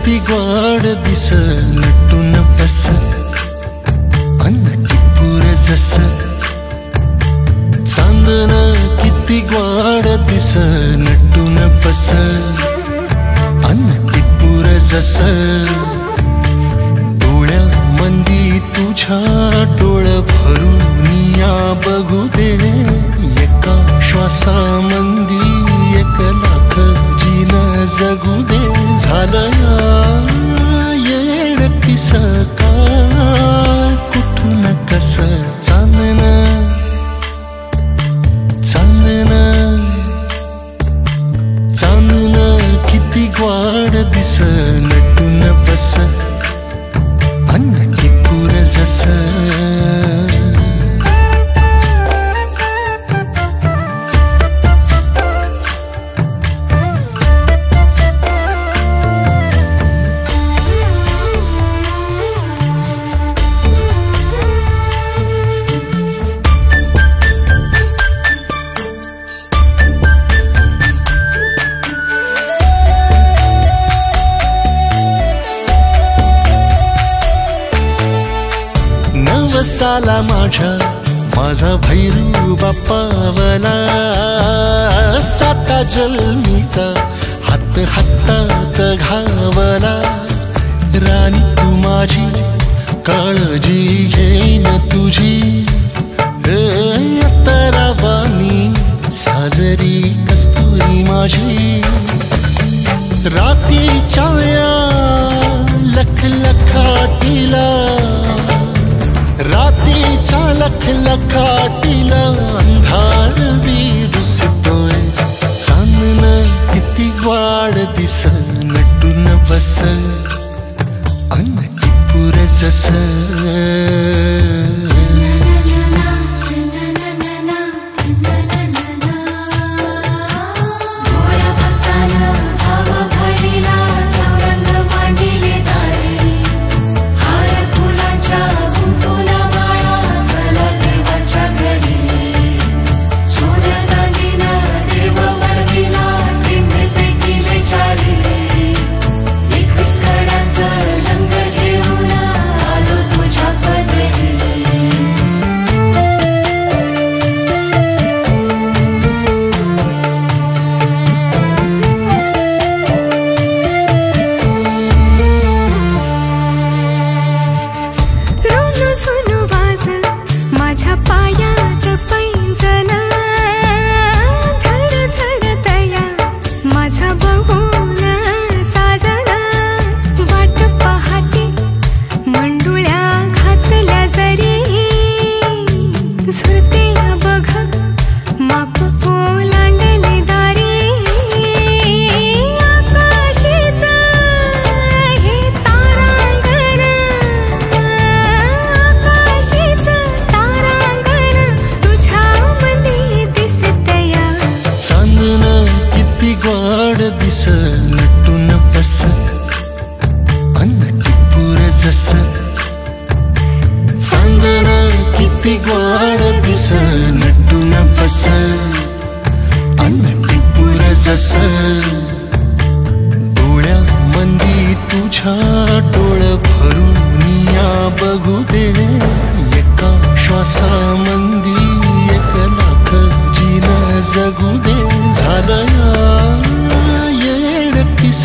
किती ग्वाड दिस नटून बस अन्न टिपूर जस चांदन किती ग्वाड दिस नटून बस अन्न टिपूर जस डोळ्या मंदी तुझ्या डोळ भरून या बघू दे एका श्वासा मंदी 1 लाख जीन जगू दे झालं येड पिस का कुठून कस चांदन चांदन चांदन किती ग्वाड दिस नटून बस अन्न टिपूर जस साला माझा भैरू बापावला 7 जन्मीचा हात हातात घावला राणी तू माझी काळजी घेईन तुझी अतरावानी साजरी कस्तुरी माझी रात्रीच्या लख लखाटीला रात्रीच्या लख लखाटीला अंधार विरुसतोय चांदन किती ग्वाड दिस नटून बस अन्न टिपूर जस दिस नटून बस अन्न टिपूर जस चांदन किती ग्वाड दिस नटून बस अन्न टिपूर जस डोळ्या मंदी तुझ्या डोळ भरून या बघू दे एका श्वासा मंदी 1 लाख जीन जगू दे झालं येड पिस